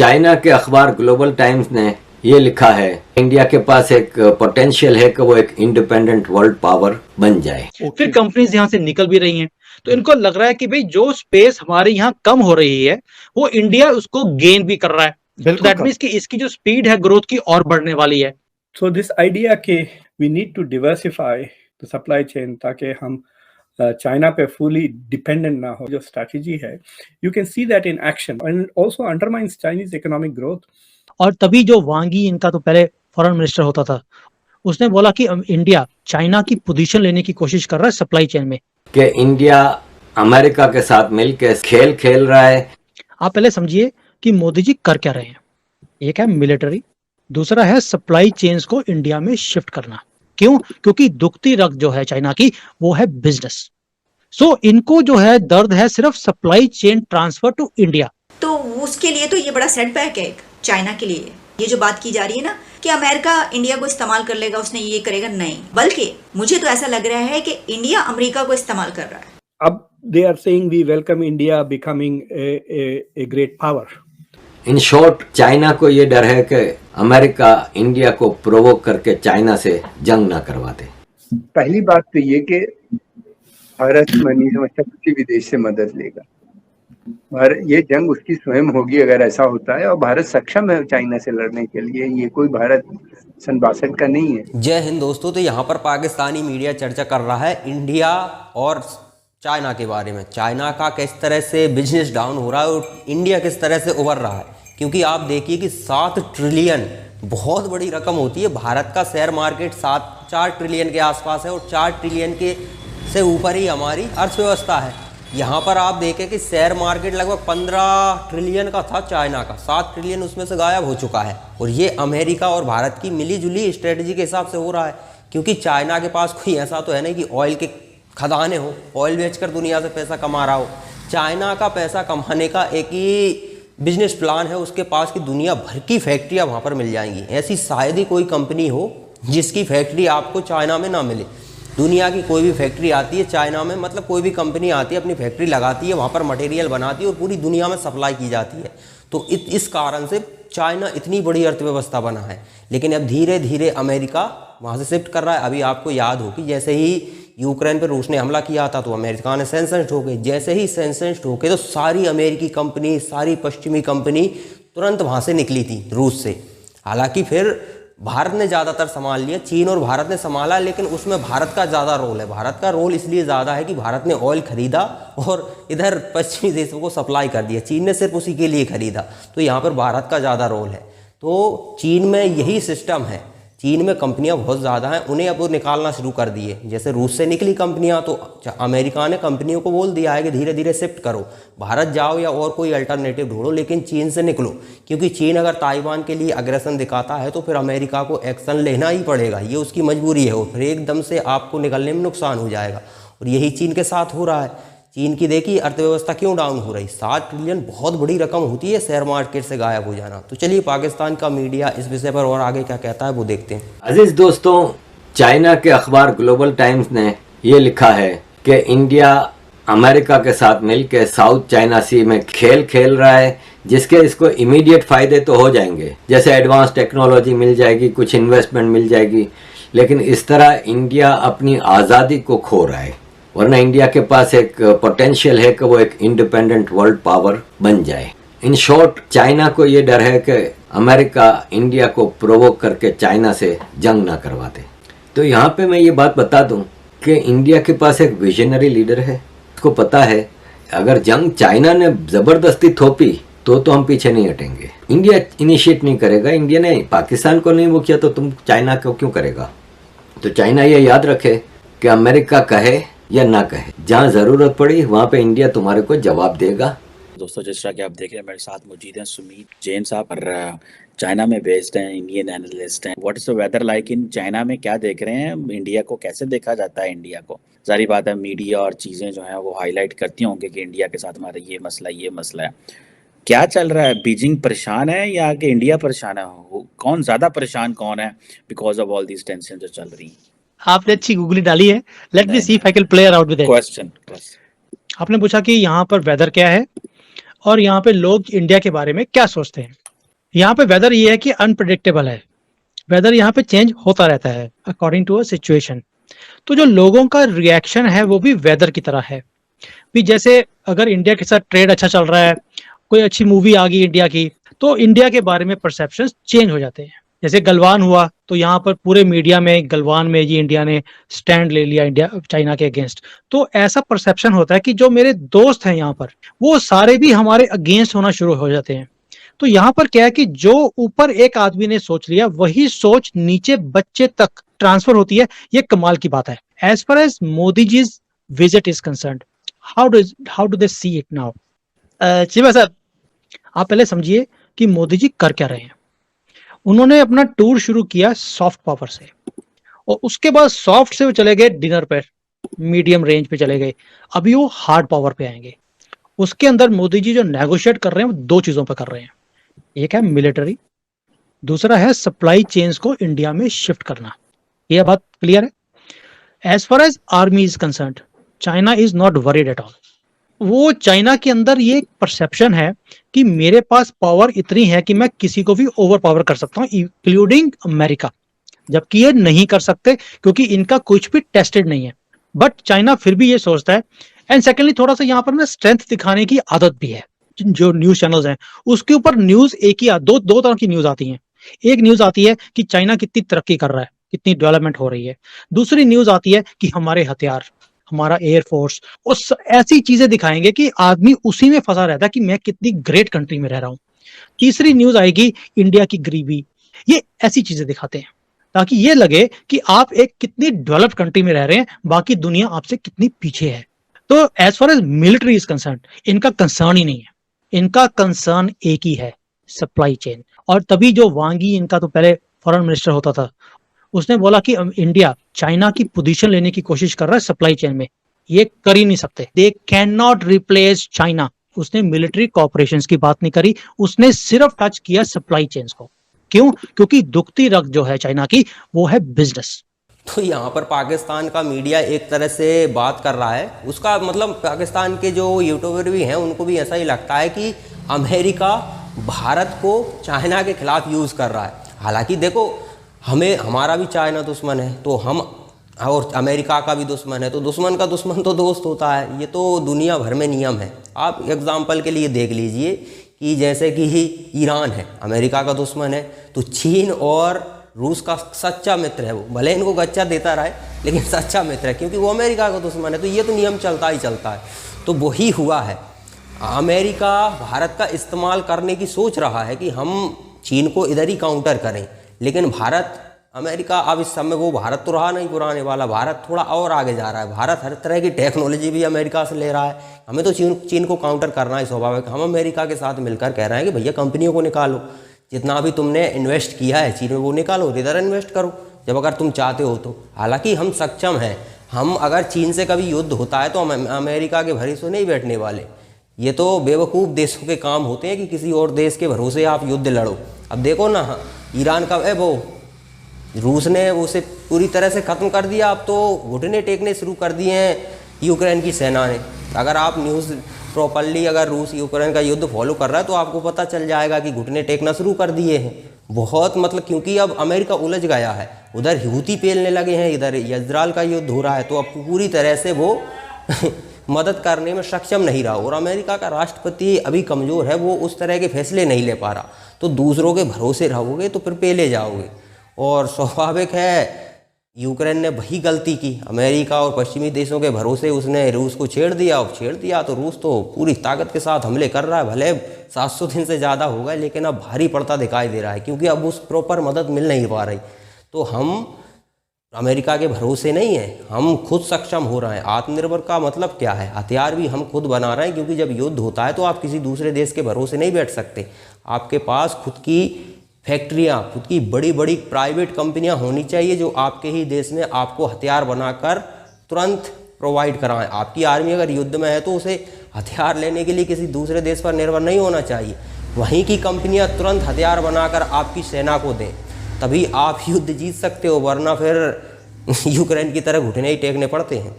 China के अखबार global times ने ये लिखा है, इंडिया के पास एक पोटेंशियल है कि वो एक इंडिपेंडेंट वर्ल्ड पावर बन जाए। फिर कंपनीज यहाँ से निकल भी रही हैं, तो इनको लग रहा है कि भाई जो स्पेस हमारे यहाँ कम हो रही है वो इंडिया उसको गेन भी कर रहा है। दैट मीन्स कि इसकी जो स्पीड है ग्रोथ की और बढ़ने वाली है। सो दिस आइडिया कि we need to diversify the supply chain ताकि हम चाइना पे फुली डिपेंडेंट ना हो, जो स्ट्रैटेजी है, you can see that in action and also undermines Chinese economic growth. और तभी जो वांग यी इनका तो पहले फॉरेन मिनिस्टर होता था, उसने बोला कि इंडिया चाइना की पोजीशन लेने की कोशिश कर रहा है सप्लाई चेन में, कि इंडिया अमेरिका के साथ मिलकर खेल खेल रहा है। आप पहले समझिए कि मोदी जी कर क्या रहे हैं। एक है मिलिट्री, दूसरा है सप्लाई चेन्स को इंडिया में शिफ्ट करना। क्यों? क्योंकि दुखती रग जो है चाइना की वो है बिजनेस। सो इनको जो है दर्द है सिर्फ supply chain transfer to India. तो उसके लिए तो ये बड़ा सेटबैक है चाइना के लिए। ये जो बात की जा रही है ना कि अमेरिका इंडिया को इस्तेमाल कर लेगा, उसने ये करेगा, नहीं, बल्कि मुझे तो ऐसा लग रहा है कि इंडिया अमेरिका को इस्तेमाल कर रहा है। अब they are saying we welcome India becoming a great power. In short, China को ये डर है कि अमेरिका इंडिया को प्रोवोक करके चाइना से जंग ना करवा दे। पहली बात तो ये कि भारत नहीं समझता किसी भी देश से मदद लेगा। ये जंग उसकी स्वयं होगी अगर ऐसा होता है, और भारत सक्षम है चाइना से लड़ने के लिए। ये कोई भारत सन 62 का नहीं है। जय हिंद दोस्तों। तो यहाँ पर पाकिस्तानी मीडिया चर्चा कर रहा है इंडिया और चाइना के बारे में। चाइना का किस तरह से बिजनेस डाउन हो रहा है और इंडिया किस तरह से उभर रहा है। क्योंकि आप देखिए कि 7 ट्रिलियन बहुत बड़ी रकम होती है। भारत का शेयर मार्केट 4 ट्रिलियन के आसपास है और 4 ट्रिलियन के से ऊपर ही हमारी अर्थव्यवस्था है। यहाँ पर आप देखें कि शेयर मार्केट लगभग 15 ट्रिलियन का था चाइना का, 7 ट्रिलियन उसमें से गायब हो चुका है। और ये अमेरिका और भारत की मिली जुली स्ट्रेटजी के हिसाब से हो रहा है। क्योंकि चाइना के पास कोई ऐसा तो है नहीं कि ऑयल के खदाने हो, ऑयल बेचकर दुनिया से पैसा कमा रहा हो। चाइना का पैसा कमाने का एक ही बिजनेस प्लान है उसके पास कि दुनिया भर की फैक्ट्रियाँ वहाँ पर मिल जाएंगी। ऐसी शायद ही कोई कंपनी हो जिसकी फैक्ट्री आपको चाइना में ना मिले। दुनिया की कोई भी फैक्ट्री आती है चाइना में, मतलब कोई भी कंपनी आती है, अपनी फैक्ट्री लगाती है, वहाँ पर मटेरियल बनाती है और पूरी दुनिया में सप्लाई की जाती है। तो इस कारण से चाइना इतनी बड़ी अर्थव्यवस्था बना है। लेकिन अब धीरे धीरे अमेरिका वहाँ से शिफ्ट कर रहा है। अभी आपको याद हो कि जैसे ही यूक्रेन पर रूस ने हमला किया था तो अमेरिका ने सैंक्शन ठोके। जैसे ही सैंक्शन ठोके तो सारी अमेरिकी कंपनी, सारी पश्चिमी कंपनी तुरंत वहाँ से निकली थी रूस से। हालांकि फिर भारत ने ज़्यादातर संभाल लिया, चीन और भारत ने संभाला, लेकिन उसमें भारत का ज़्यादा रोल है। भारत का रोल इसलिए ज़्यादा है कि भारत ने ऑयल खरीदा और इधर पश्चिमी देशों को सप्लाई कर दिया। चीन ने सिर्फ उसी के लिए खरीदा, तो यहाँ पर भारत का ज़्यादा रोल है। तो चीन में यही सिस्टम है। चीन में कंपनियां बहुत ज़्यादा हैं, उन्हें अब वो निकालना शुरू कर दिए। जैसे रूस से निकली कंपनियां तो अमेरिका ने कंपनियों को बोल दिया है कि धीरे धीरे शिफ्ट करो, भारत जाओ या और कोई अल्टरनेटिव ढूंढो, लेकिन चीन से निकलो। क्योंकि चीन अगर ताइवान के लिए अग्रेसन दिखाता है तो फिर अमेरिका को एक्शन लेना ही पड़ेगा, ये उसकी मजबूरी है। और फिर एकदम से आपको निकलने में नुकसान हो जाएगा और यही चीन के साथ हो रहा है। चीन की देखिए अर्थव्यवस्था क्यों डाउन हो रही। 7 ट्रिलियन बहुत बड़ी रकम होती है शेयर मार्केट से गायब हो जाना। तो चलिए पाकिस्तान का मीडिया इस विषय पर और आगे क्या कहता है वो देखते हैं। अजीज दोस्तों, चाइना के अखबार ग्लोबल टाइम्स ने ये लिखा है कि इंडिया अमेरिका के साथ मिलकर साउथ चाइना सी में खेल खेल रहा है, जिसके इसको इमीडिएट फायदे तो हो जाएंगे, जैसे एडवांस टेक्नोलॉजी मिल जाएगी, कुछ इन्वेस्टमेंट मिल जाएगी। लेकिन इस तरह इंडिया अपनी आज़ादी को खो रहा है। वरना इंडिया के पास एक पोटेंशियल है कि वो एक इंडिपेंडेंट वर्ल्ड पावर बन जाए। इन शॉर्ट, चाइना को ये डर है कि अमेरिका इंडिया को प्रोवोक करके चाइना से जंग ना करवा दे। तो यहाँ पे मैं ये बात बता दूं कि इंडिया के पास एक विजनरी लीडर है। उसको पता है अगर जंग चाइना ने ज़बरदस्ती थोपी तो हम पीछे नहीं हटेंगे। इंडिया इनिशिएट नहीं करेगा। इंडिया ने पाकिस्तान को नहीं वो किया तो तुम चाइना को क्यों करेगा। तो चाइना ये याद रखे कि अमेरिका कहे या ना कहे, जहाँ ज़रूरत पड़ी वहाँ पे इंडिया तुम्हारे को जवाब देगा। दोस्तों, जिस तरह कि आप देख रहे हैं मेरे साथ मौजूद हैं सुमीत जैन साहब, और चाइना में बेस्ड हैं, इंडियन एनालिस्ट हैं। What is the weather like in China में, क्या देख रहे हैं इंडिया को, कैसे देखा जाता है इंडिया को। जारी बात है मीडिया और चीज़ें जो हैं वो हाईलाइट करती होंगे कि इंडिया के साथ हमारा ये मसला है। क्या चल रहा है? बीजिंग परेशान है या कि इंडिया परेशान है? कौन ज़्यादा परेशान कौन है because of all these tension जो चल रही है? आपने अच्छी गूगली डाली है। Let me see if I can play around with it. Question आपने पूछा कि यहाँ पर वेदर क्या है और यहाँ पे लोग इंडिया के बारे में क्या सोचते हैं। यहाँ पे वेदर ये है कि अनप्रिडिक्टेबल है, वेदर यहाँ पे चेंज होता रहता है अकॉर्डिंग टू अ सिचुएशन। तो जो लोगों का रिएक्शन है वो भी वेदर की तरह है। भी जैसे अगर इंडिया के साथ ट्रेड अच्छा चल रहा है, कोई अच्छी मूवी आ गई इंडिया की, तो इंडिया के बारे में परसेप्शन चेंज हो जाते हैं। जैसे गलवान हुआ तो यहाँ पर पूरे मीडिया में गलवान में जी इंडिया ने स्टैंड ले लिया इंडिया चाइना के अगेंस्ट। तो ऐसा परसेप्शन होता है कि जो मेरे दोस्त हैं यहाँ पर वो सारे भी हमारे अगेंस्ट होना शुरू हो जाते हैं। तो यहाँ पर क्या है कि जो ऊपर एक आदमी ने सोच लिया वही सोच नीचे बच्चे तक ट्रांसफर होती है। ये कमाल की बात है। As far as Modi ji visit is concerned, how do they see it now? Cheema साहब, आप पहले समझिए कि मोदी जी कर क्या रहे हैं। उन्होंने अपना टूर शुरू किया सॉफ्ट पावर से, और उसके बाद सॉफ्ट से वो चले गए डिनर पे, मीडियम रेंज पे चले गए, अभी वो हार्ड पावर पे आएंगे। उसके अंदर मोदी जी जो नेगोशिएट कर रहे हैं वो दो चीजों पर कर रहे हैं। एक है मिलिट्री, दूसरा है सप्लाई चेन्स को इंडिया में शिफ्ट करना। यह बात क्लियर है। As far as army is concerned, China is not worried at all. वो चाइना के अंदर ये परसेप्शन है कि मेरे पास पावर इतनी है कि मैं किसी को भी ओवर पावर कर सकता हूँ, इंक्लूडिंग अमेरिका, जबकि ये नहीं कर सकते क्योंकि इनका कुछ भी टेस्टेड नहीं है। बट चाइना फिर भी ये सोचता है। एंड सेकेंडली थोड़ा सा यहाँ पर ना स्ट्रेंथ दिखाने की आदत भी है। जो न्यूज चैनल्स हैं उसके ऊपर न्यूज एक ही दो तरह की न्यूज आती है। एक न्यूज आती है कि चाइना कितनी तरक्की कर रहा है, कितनी डेवलपमेंट हो रही है। दूसरी न्यूज आती है कि हमारे हथियार, हमारा एयरफोर्स, उस ऐसी चीजें दिखाएंगे कि आदमी उसी में फंसा रहता है कि मैं कितनी ग्रेट कंट्री में रह रहा हूं। तीसरी न्यूज आएगी इंडिया की गरीबी। ये ऐसी चीजें दिखाते हैं ताकि ये लगे कि आप एक कितनी डेवलप्ड कंट्री में रह रहे हैं, बाकी दुनिया आपसे कितनी पीछे है। तो as far as military is concern, इनका कंसर्न ही नहीं है। इनका कंसर्न एक ही है, सप्लाई चेन। और तभी जो वांगी, इनका तो पहले फॉरेन मिनिस्टर होता था, उसने बोला कि इंडिया चाइना की पोजीशन लेने की कोशिश कर रहा है सप्लाई चेन में। ये कर ही नहीं सकते, they can not replace China. उसने मिलिट्री कॉपरेशंस की बात नहीं करी, उसने सिर्फ टच किया सप्लाई चेन्स को। क्यों? क्योंकि दुखती रग जो है चाइना की वो है बिजनेस। तो यहाँ पर पाकिस्तान का मीडिया एक तरह से बात कर रहा है, उसका मतलब पाकिस्तान के जो यूट्यूबर भी हैं उनको भी ऐसा ही लगता है कि अमेरिका भारत को चाइना के खिलाफ यूज़ कर रहा है। हालांकि देखो, हमारा भी चाइना दुश्मन है तो हम, और अमेरिका का भी दुश्मन है तो दुश्मन का दुश्मन तो दोस्त होता है। ये तो दुनिया भर में नियम है। आप एग्जाम्पल के लिए देख लीजिए कि जैसे कि ईरान है, अमेरिका का दुश्मन है, तो चीन और रूस का सच्चा मित्र है। वो भले इनको गच्चा देता रहे लेकिन सच्चा मित्र है, क्योंकि वो अमेरिका का दुश्मन है। तो ये तो नियम चलता ही चलता है। तो वही हुआ है, अमेरिका भारत का इस्तेमाल करने की सोच रहा है कि हम चीन को इधर ही काउंटर करें, लेकिन भारत, अमेरिका अब इस समय, वो भारत तो रहा नहीं पुराने वाला, भारत थोड़ा और आगे जा रहा है। भारत हर तरह की टेक्नोलॉजी भी अमेरिका से ले रहा है। हमें तो चीन को काउंटर करना ही स्वाभाविक। हम अमेरिका के साथ मिलकर कह रहे हैं कि भैया कंपनियों को निकालो, जितना भी तुमने इन्वेस्ट किया है चीन में वो निकालो, इधर इन्वेस्ट करो जब अगर तुम चाहते हो तो। हालांकि हम सक्षम हैं, हम अगर चीन से कभी युद्ध होता है तो हम अमेरिका के भरोसे नहीं बैठने वाले। ये तो बेवकूफ़ देशों के काम होते हैं कि किसी और देश के भरोसे आप युद्ध लड़ो। अब देखो ना, ईरान का वो रूस ने उसे पूरी तरह से ख़त्म कर दिया। अब तो घुटने टेकने शुरू कर दिए हैं यूक्रेन की सेना ने। अगर आप न्यूज़ प्रॉपरली, अगर रूस यूक्रेन का युद्ध फॉलो कर रहा है तो आपको पता चल जाएगा कि घुटने टेकना शुरू कर दिए हैं। बहुत मतलब, क्योंकि अब अमेरिका उलझ गया है, उधर हूती पेलने लगे हैं, इधर इजराइल का युद्ध हो रहा है, तो अब पूरी तरह से वो मदद करने में सक्षम नहीं रहा। और अमेरिका का राष्ट्रपति अभी कमज़ोर है, वो उस तरह के फैसले नहीं ले पा रहा। तो दूसरों के भरोसे रहोगे तो फिर पेले जाओगे। और स्वाभाविक है यूक्रेन ने वही गलती की, अमेरिका और पश्चिमी देशों के भरोसे उसने रूस को छेड़ दिया। और छेड़ दिया तो रूस तो पूरी ताकत के साथ हमले कर रहा है। भले 700 दिन से ज़्यादा हो गए, लेकिन अब भारी पड़ता दिखाई दे रहा है, क्योंकि अब उस प्रॉपर मदद मिल नहीं पा रही। तो हम अमेरिका के भरोसे नहीं है, हम खुद सक्षम हो रहे हैं। आत्मनिर्भर का मतलब क्या है? हथियार भी हम खुद बना रहे हैं, क्योंकि जब युद्ध होता है तो आप किसी दूसरे देश के भरोसे नहीं बैठ सकते। आपके पास खुद की फैक्ट्रियाँ, खुद की बड़ी बड़ी प्राइवेट कंपनियां होनी चाहिए जो आपके ही देश में आपको हथियार बनाकर तुरंत प्रोवाइड कराएं। आपकी आर्मी अगर युद्ध में है तो उसे हथियार लेने के लिए किसी दूसरे देश पर निर्भर नहीं होना चाहिए। वहीं की कंपनियां तुरंत हथियार बनाकर आपकी सेना को दें, तभी आप युद्ध जीत सकते हो, वरना फिर यूक्रेन की तरह घुटने ही टेकने पड़ते हैं।